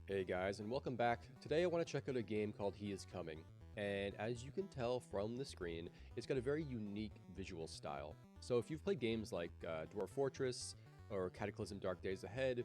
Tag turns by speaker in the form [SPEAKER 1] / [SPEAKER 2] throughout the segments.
[SPEAKER 1] Hey guys, and welcome back. Today I want to check out a game called He Is Coming. And as you can tell from the screen, it's got a very unique visual style. So if you've played games like Dwarf Fortress or Cataclysm Dark Days Ahead,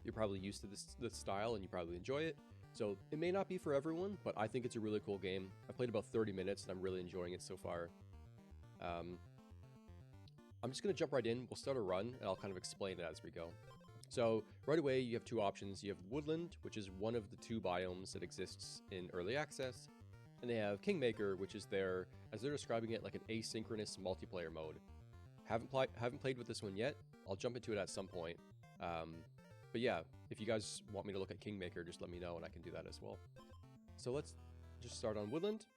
[SPEAKER 1] you're probably used to this style and you probably enjoy it. So it may not be for everyone, but I think it's a really cool game. I've played about 30 minutes and I'm really enjoying it so far. I'm just going to jump right in. We'll start a run and I'll kind of explain it as we go. So right away, you have two options. You have Woodland, which is one of the two biomes that exists in Early Access. And they have Kingmaker, which is their, as they're describing it, like an asynchronous multiplayer mode. Haven't played with this one yet. I'll jump into it at some point. But yeah, if you guys want me to look at Kingmaker, just let me know and I can do that as well. So let's just start on Woodland.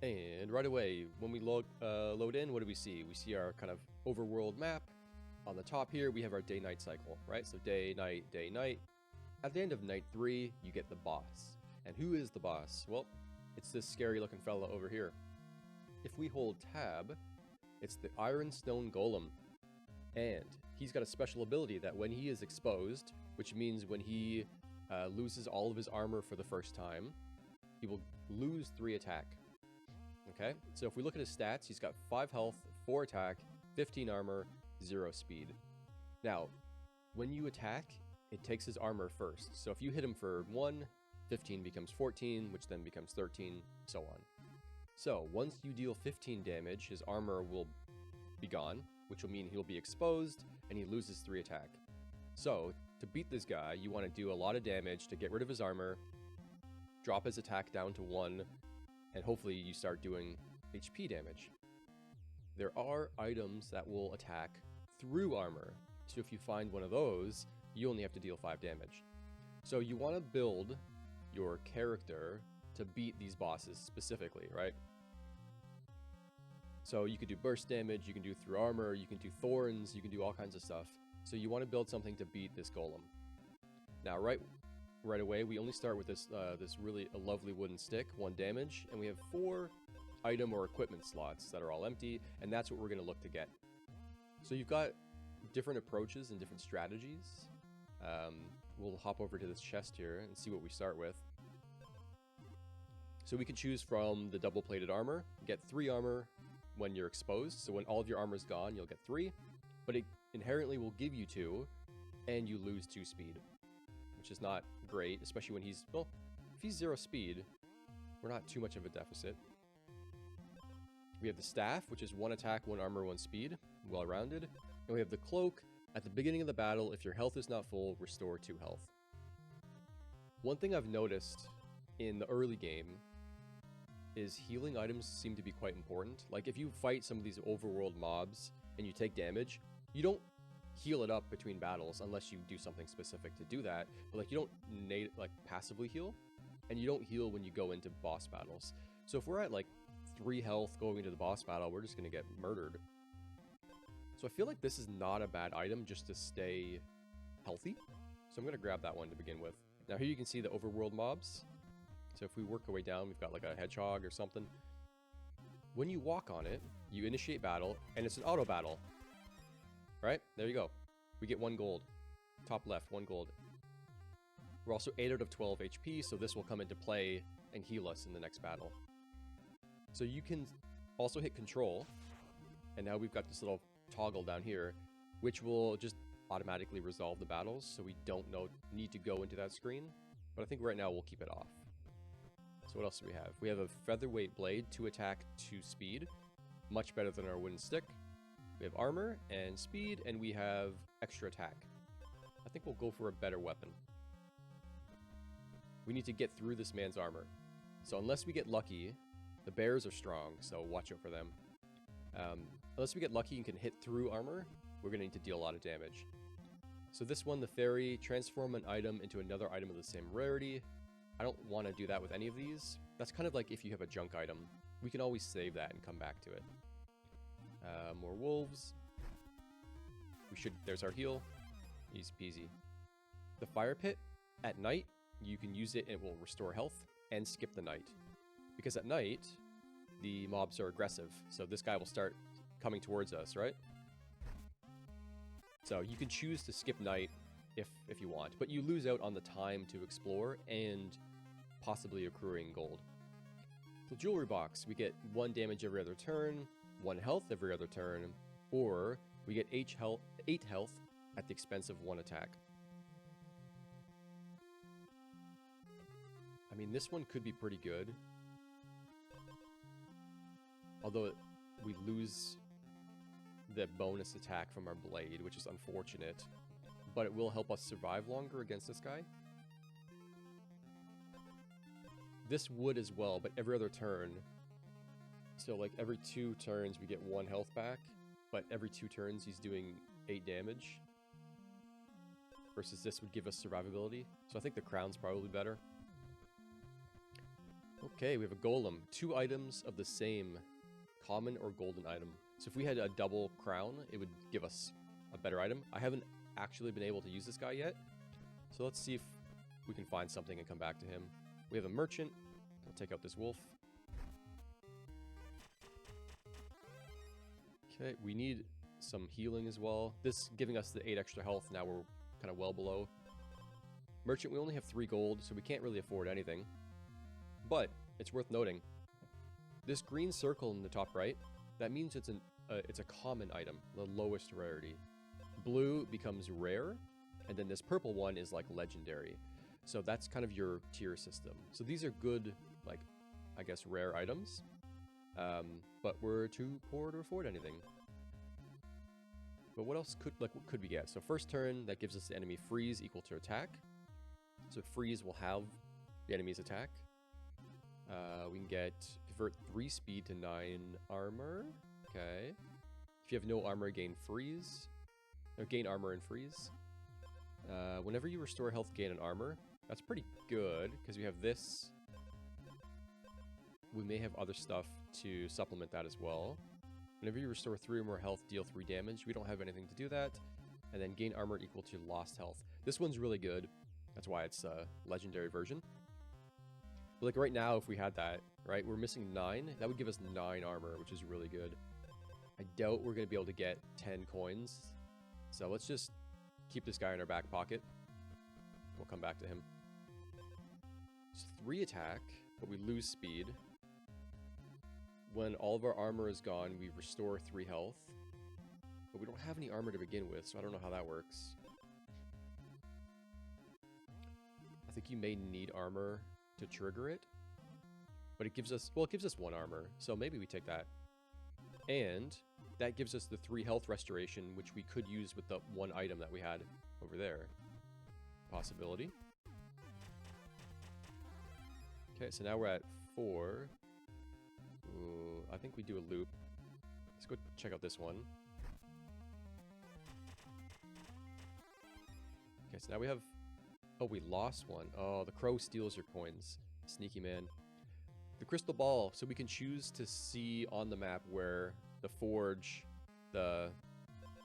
[SPEAKER 1] And right away, when we load in, what do we see? We see our kind of overworld map. On the top here, we have our day-night cycle, right? So day, night, day, night. At the end of night 3, you get the boss. And who is the boss? Well, it's this scary-looking fella over here. If we hold tab, it's the Ironstone Golem. And he's got a special ability that when he is exposed, which means when he loses all of his armor for the first time, he will lose 3 attack. Okay? So if we look at his stats, he's got 5 health, 4 attack, 15 armor, 0 speed. Now, when you attack, it takes his armor first. So if you hit him for 1, 15 becomes 14, which then becomes 13, so on. So once you deal 15 damage, his armor will be gone, which will mean he'll be exposed, and he loses 3 attack. So, to beat this guy, you want to do a lot of damage to get rid of his armor, drop his attack down to 1, and hopefully you start doing HP damage. There are items that will attack through armor, so if you find one of those, you only have to deal 5 damage. So you want to build your character to beat these bosses specifically, right? So you could do burst damage, you can do through armor, you can do thorns, you can do all kinds of stuff. So you want to build something to beat this golem. Now right away, we only start with this really lovely wooden stick, 1 damage, and we have 4 item or equipment slots that are all empty, and that's what we're going to look to get. So you've got different approaches and different strategies. We'll hop over to this chest here and see what we start with. So we can choose from the double-plated armor, get 3 armor when you're exposed, so when all of your armor is gone, you'll get 3, but it inherently will give you 2, and you lose 2 speed, which is not great, especially when he's, well, if he's 0 speed, we're not too much of a deficit. We have the staff, which is 1 attack, 1 armor, 1 speed, well-rounded. And we have the cloak. At the beginning of the battle, if your health is not full, restore 2 health. One thing I've noticed in the early game is healing items seem to be quite important. Like if you fight some of these overworld mobs and you take damage, you don't heal it up between battles unless you do something specific to do that. But like you don't passively heal, and you don't heal when you go into boss battles. So if we're at like 3 health going into the boss battle, we're just going to get murdered. So I feel like this is not a bad item just to stay healthy. So I'm going to grab that one to begin with. Now here you can see the overworld mobs. So if we work our way down, we've got like a hedgehog or something. When you walk on it, you initiate battle, and it's an auto battle. Right? There you go. We get 1 gold. Top left, 1 gold. We're also 8 out of 12 HP, so this will come into play and heal us in the next battle. So you can also hit control, and now we've got this little toggle down here, which will just automatically resolve the battles, so we don't need to go into that screen. But I think right now we'll keep it off. So what else do we have? We have a featherweight blade, 2 attack, 2 speed. Much better than our wooden stick. We have armor and speed, and we have extra attack. I think we'll go for a better weapon. We need to get through this man's armor. So unless we get lucky, the bears are strong, so watch out for them. Unless we get lucky and can hit through armor, we're going to need to deal a lot of damage. So this one, the fairy, transform an item into another item of the same rarity. I don't want to do that with any of these. That's kind of like if you have a junk item. We can always save that and come back to it. More wolves. There's our heal. Easy peasy. The fire pit, at night, you can use it and it will restore health and skip the night. Because at night, the mobs are aggressive, so this guy will start coming towards us, right? So you can choose to skip night if you want. But you lose out on the time to explore and possibly accruing gold. The jewelry box, we get 1 damage every other turn, 1 health every other turn, or we get 8 health at the expense of 1 attack. I mean, this one could be pretty good. Although we lose the bonus attack from our blade, which is unfortunate. But it will help us survive longer against this guy. This would as well, but every other turn. So like every 2 turns we get 1 health back, but every 2 turns he's doing 8 damage. Versus this would give us survivability. So I think the crown's probably better. Okay, we have a golem. 2 items of the same common or golden item. So if we had a double crown, it would give us a better item. I haven't actually been able to use this guy yet. So let's see if we can find something and come back to him. We have a merchant. We'll take out this wolf. Okay, we need some healing as well. This giving us the 8 extra health. Now we're kind of well below. Merchant, we only have 3 gold, so we can't really afford anything. But it's worth noting. This green circle in the top right, that means it's a common item, the lowest rarity. Blue becomes rare, and then this purple one is like legendary. So that's kind of your tier system. So these are good, like, I guess, rare items. But we're too poor to afford anything. But what else what could we get? So first turn, that gives us the enemy freeze equal to attack. So freeze will have the enemy's attack. We can convert 3 speed to 9 armor. Okay. If you have no armor, gain freeze. Or gain armor and freeze. Whenever you restore health, gain an armor. That's pretty good, because we have this. We may have other stuff to supplement that as well. Whenever you restore 3 or more health, deal 3 damage. We don't have anything to do that. And then gain armor equal to lost health. This one's really good. That's why it's a legendary version. But like right now, if we had that, right, we're missing 9. That would give us 9 armor, which is really good. I doubt we're going to be able to get 10 coins. So let's just keep this guy in our back pocket. We'll come back to him. It's 3 attack, but we lose speed. When all of our armor is gone, we restore 3 health. But we don't have any armor to begin with, so I don't know how that works. I think you may need armor to trigger it. But it gives us, well, it gives us 1 armor, so maybe we take that. And that gives us the 3 health restoration, which we could use with the 1 item that we had over there. Possibility. Okay, so now we're at 4. Ooh, I think we do a loop. Let's go check out this one. Okay, so now we have... Oh, we lost one. Oh, the crow steals your coins. Sneaky man. The crystal ball, so we can choose to see on the map where the forge, the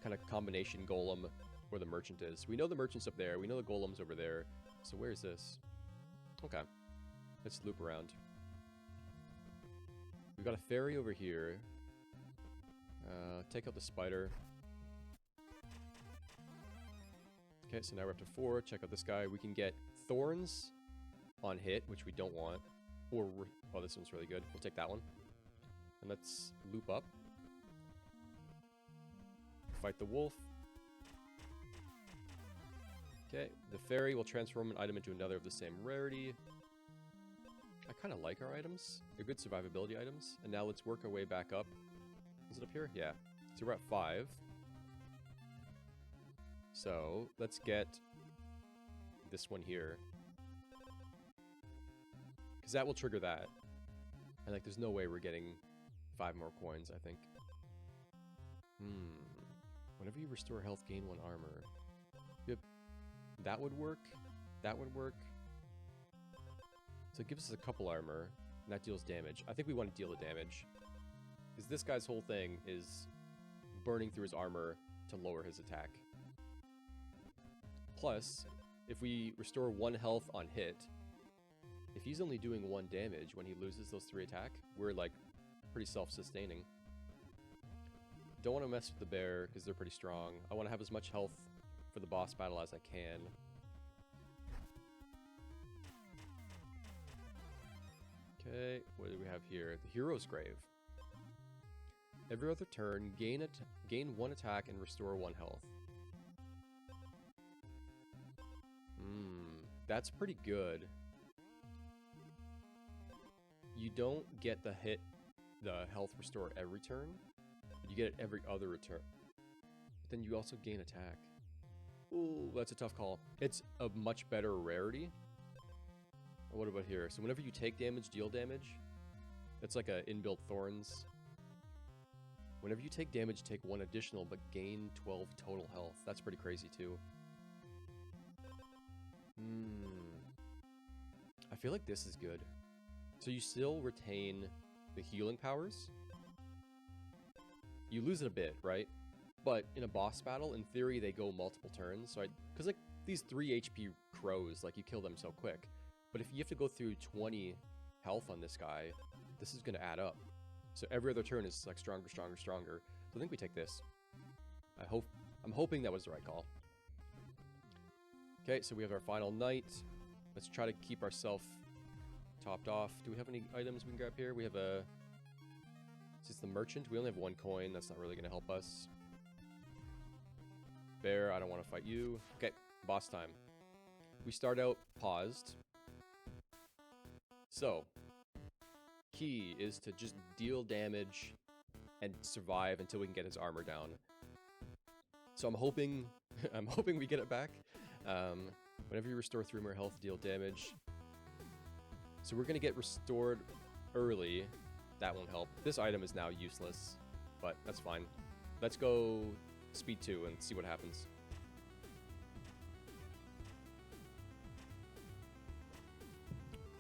[SPEAKER 1] kind of combination golem, or the merchant is. We know the merchant's up there. We know the golem's over there. So where is this? Okay. Let's loop around. We've got a fairy over here. Take out the spider. Okay, so now we're up to 4. Check out this guy. We can get thorns on hit, which we don't want. Or, oh, this one's really good. We'll take that one. And let's loop up. Fight the wolf. Okay, the fairy will transform an item into another of the same rarity. I kind of like our items. They're good survivability items. And now let's work our way back up. Is it up here? Yeah. So we're at 5. So let's get this one here. Because that will trigger that. And like, there's no way we're getting 5 more coins, I think. Whenever you restore health, gain 1 armor. Yep. That would work. That would work. So it gives us a couple armor, and that deals damage. I think we want to deal the damage. Because this guy's whole thing is burning through his armor to lower his attack. Plus, if we restore 1 health on hit, if he's only doing 1 damage when he loses those 3 attack, we're like pretty self-sustaining. Don't want to mess with the bear because they're pretty strong. I want to have as much health for the boss battle as I can. Okay, what do we have here? The Hero's Grave. Every other turn, gain 1 attack and restore 1 health. That's pretty good. You don't get the health restore every turn, but you get it every other return. But then you also gain attack. Ooh, that's a tough call. It's a much better rarity. What about here? So whenever you take damage, deal damage. That's like a inbuilt thorns. Whenever you take damage, take 1 additional, but gain 12 total health. That's pretty crazy too. I feel like this is good. So you still retain the healing powers. You lose it a bit, right? But in a boss battle, in theory, they go multiple turns. So because like these 3 HP crows, like you kill them so quick. But if you have to go through 20 health on this guy, this is going to add up. So every other turn is like stronger, stronger, stronger. So I think we take this. I'm hoping that was the right call. Okay, so we have our final night. Let's try to keep ourselves topped off. Do we have any items we can grab here? We have a... Is this the merchant? We only have 1 coin. That's not really going to help us. Bear, I don't want to fight you. Okay, boss time. We start out paused. So, key is to just deal damage and survive until we can get his armor down. So I'm hoping we get it back. Whenever you restore 3 more health, deal damage. So we're going to get restored early. That won't help. This item is now useless, but that's fine. Let's go speed 2 and see what happens.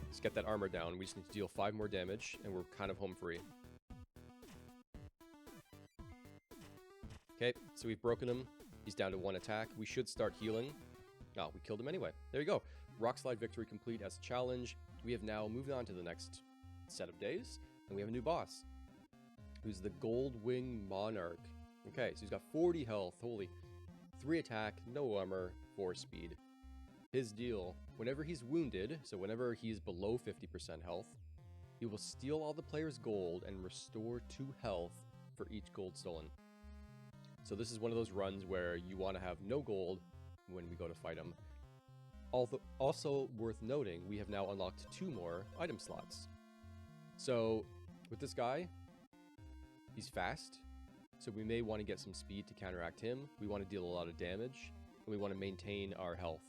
[SPEAKER 1] Let's get that armor down. We just need to deal 5 more damage, and we're kind of home free. Okay, so we've broken him. He's down to 1 attack. We should start healing. Oh, we killed him anyway. There you go. Rock slide victory complete as a challenge. We have now moved on to the next set of days, and we have a new boss, who's the Gold Wing Monarch. Okay, so he's got 40 health. Holy. 3 attack, no armor, 4 speed. His deal, whenever he's wounded, so whenever he's below 50% health, he will steal all the player's gold and restore 2 health for each gold stolen. So this is one of those runs where you want to have no gold when we go to fight him. Also worth noting, we have now unlocked 2 more item slots. So with this guy, he's fast, so we may want to get some speed to counteract him. We want to deal a lot of damage, and we want to maintain our health.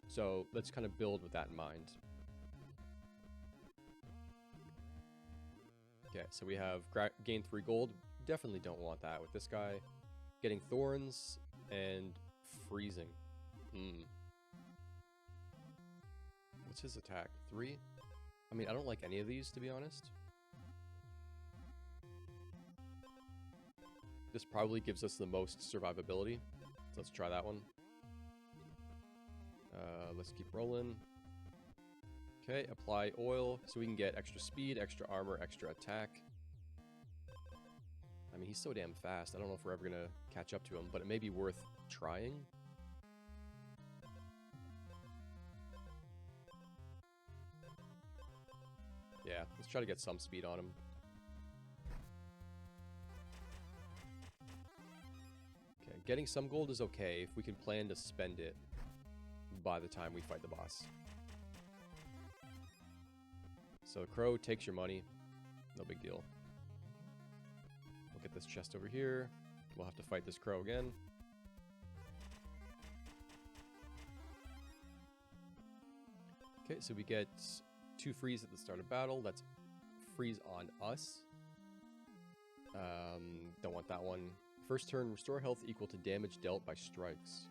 [SPEAKER 1] So let's kind of build with that in mind. Okay, so we have gain 3 gold. Definitely don't want that with this guy. Getting thorns and freezing. What's his attack? 3? I mean, I don't like any of these, to be honest. This probably gives us the most survivability. So let's try that one. Let's keep rolling. Okay, apply oil so we can get extra speed, extra armor, extra attack. I mean, he's so damn fast. I don't know if we're ever going to catch up to him, but it may be worth trying. Yeah, let's try to get some speed on him. Okay, getting some gold is okay if we can plan to spend it by the time we fight the boss. So the crow takes your money. No big deal. We'll get this chest over here. We'll have to fight this crow again. Okay, so we get 2 freeze at the start of battle. That's freeze on us. Don't want that one. First turn, restore health equal to damage dealt by strikes.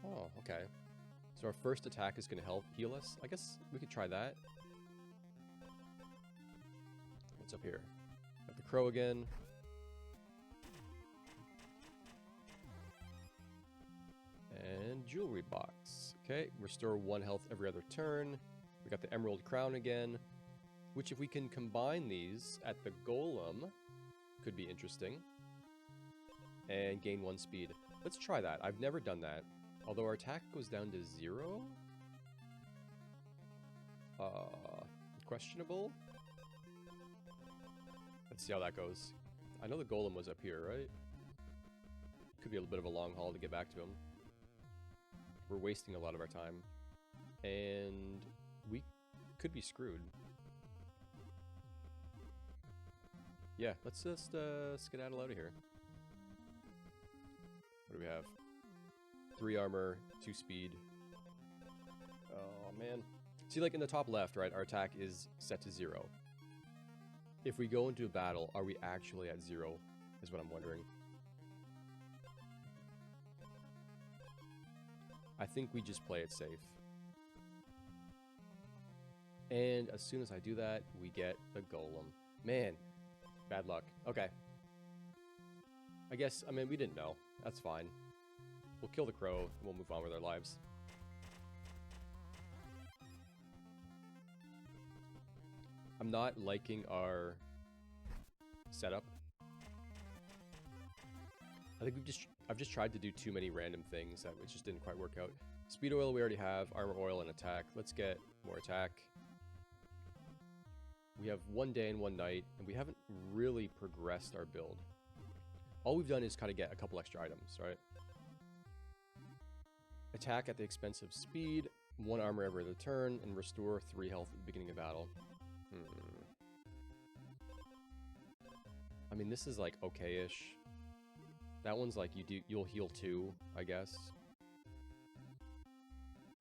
[SPEAKER 1] Oh, okay. So our first attack is going to help heal us. I guess we could try that. What's up here? Got the crow again. And jewelry box. Okay, restore 1 health every other turn. We got the emerald crown again, which if we can combine these at the golem, could be interesting. And gain 1 speed. Let's try that. I've never done that. Although our attack goes down to 0? Questionable? Let's see how that goes. I know the golem was up here, right? Could be a little bit of a long haul to get back to him. We're wasting a lot of our time. And we could be screwed. Yeah, let's just skedaddle out of here. What do we have? 3 armor, 2 speed. Oh, man. See, like in the top left, right, our attack is set to 0. If we go into a battle, are we actually at 0? Is what I'm wondering. I think we just play it safe. And as soon as I do that, we get the golem. Man, bad luck. Okay. I guess, I mean, we didn't know. That's fine. We'll kill the crow, and we'll move on with our lives. I'm not liking our setup. I think I've just tried to do too many random things that just didn't quite work out. Speed oil we already have, armor oil and attack. Let's get more attack. We have 1 day and 1 night, and we haven't really progressed our build. All we've done is kind of get a couple extra items, right? Attack at the expense of speed, 1 armor every other turn, and restore 3 health at the beginning of battle. I mean, this is like okay-ish. That one's like you'll heal 2, I guess.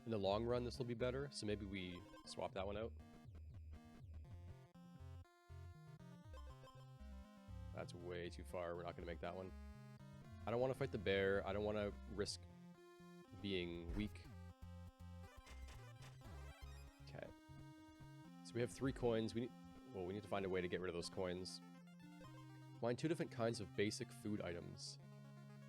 [SPEAKER 1] In the long run, this will be better, so maybe we swap that one out. That's way too far. We're not going to make that one. I don't want to fight the bear. I don't want to risk being weak. Okay. So we have 3 coins. We need to find a way to get rid of those coins. Find 2 different kinds of basic food items.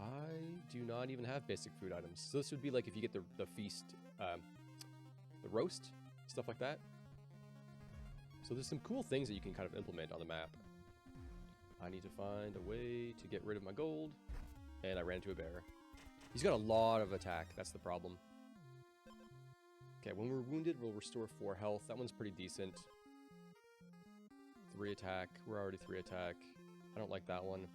[SPEAKER 1] I do not even have basic food items. So this would be like if you get the feast, the roast, stuff like that. So there's some cool things that you can kind of implement on the map. I need to find a way to get rid of my gold. And I ran into a bear. He's got a lot of attack. That's the problem. Okay, when we're wounded, we'll restore 4 health. That one's pretty decent. 3 attack. We're already 3 attack. I don't like that one.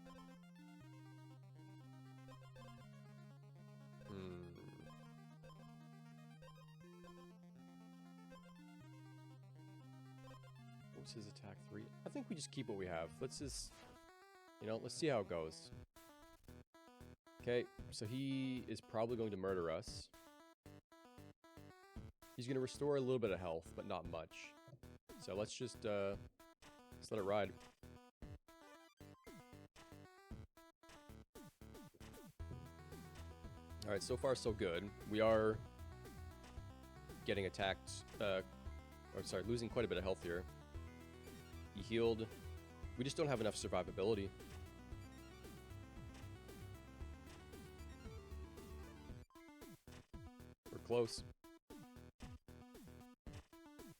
[SPEAKER 1] What's his attack 3? I think we just keep what we have. Let's just, let's see how it goes. Okay, so he is probably going to murder us. He's going to restore a little bit of health, but not much. So let's just, let's let it ride. Alright, so far so good. We are getting attacked, losing quite a bit of health here. He healed. We just don't have enough survivability. We're close.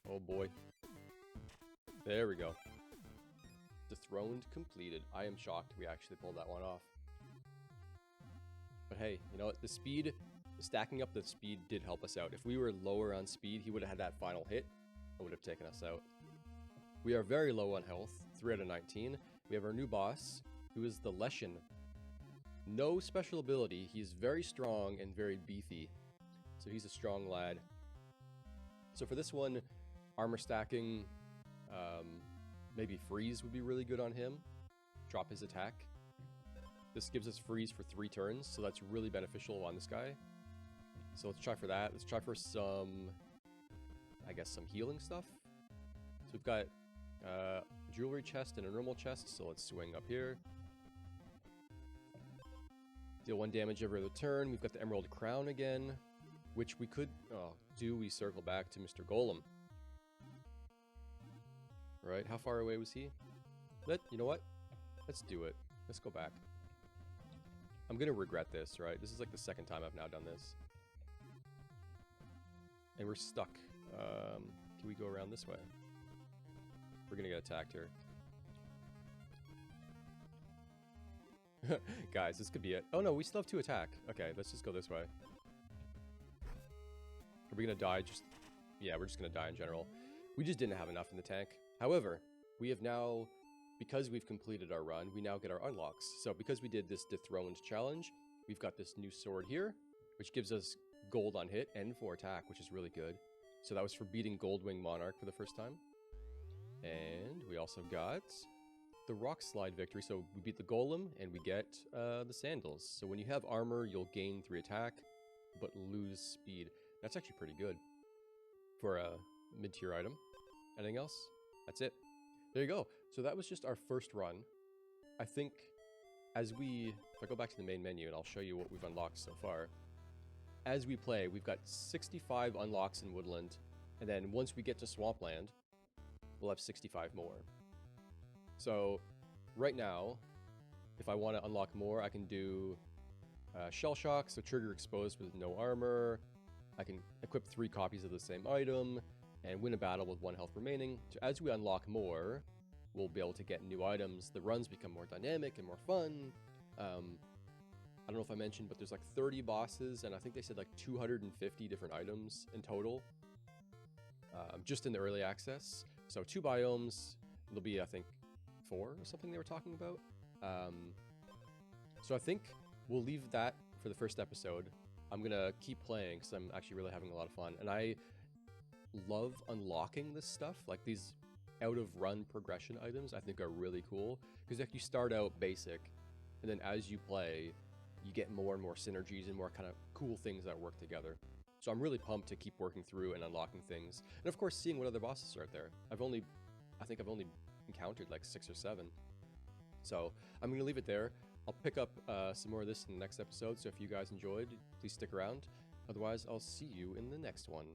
[SPEAKER 1] Oh boy. There we go. Dethroned completed. I am shocked we actually pulled that one off. But hey, you know what? The speed, stacking up the speed did help us out. If we were lower on speed, he would have had that final hit. It would have taken us out. We are very low on health, 3 out of 19. We have our new boss, who is the Leshen. No special ability. He's very strong and very beefy. So he's a strong lad. So for this one, armor stacking, maybe freeze would be really good on him. Drop his attack. This gives us freeze for 3 turns, so that's really beneficial on this guy. So let's try for that. Let's try for some, I guess, some healing stuff. So we've got jewelry chest and a normal chest, so let's swing up here. Deal 1 damage every other turn. We've got the Emerald Crown again, which we could... do we circle back to Mr. Golem? Right, how far away was he? You know what? Let's do it. Let's go back. I'm gonna regret this, right? This is like the 2nd time I've now done this. And we're stuck. Can we go around this way? We're gonna get attacked here. Guys, this could be it. Oh no, we still have 2 attack. Okay, let's just go this way. Are we gonna die just... Yeah, we're just gonna die in general. We just didn't have enough in the tank. However, we have now, because we've completed our run, we now get our unlocks. So because we did this dethroned challenge, we've got this new sword here, which gives us gold on hit and 4 attack, which is really good. So that was for beating Goldwing Monarch for the first time. And we also got the rock slide victory. So we beat the golem and we get the sandals. So when you have armor, you'll gain 3 attack, but lose speed. That's actually pretty good for a mid-tier item. Anything else? That's it. There you go. So that was just our first run. I think if I go back to the main menu and I'll show you what we've unlocked so far. As we play, we've got 65 unlocks in Woodland, and then once we get to Swampland, we'll have 65 more. So right now, if I want to unlock more, I can do Shell Shock, so trigger exposed with no armor. I can equip 3 copies of the same item, and win a battle with 1 health remaining. So as we unlock more, we'll be able to get new items. The runs become more dynamic and more fun. I don't know if I mentioned, but there's like 30 bosses, and I think they said like 250 different items in total, just in the early access. So 2 biomes, there'll be, I think, 4 or something they were talking about. So I think we'll leave that for the first episode. I'm gonna keep playing because I'm actually really having a lot of fun, and I love unlocking this stuff. Like these out-of-run progression items I think are really cool, because like you start out basic, and then as you play, you get more and more synergies and more kind of cool things that work together. So I'm really pumped to keep working through and unlocking things. And of course, seeing what other bosses are out there. I think I've only encountered like 6 or 7. So I'm going to leave it there. I'll pick up some more of this in the next episode. So if you guys enjoyed, please stick around. Otherwise, I'll see you in the next one.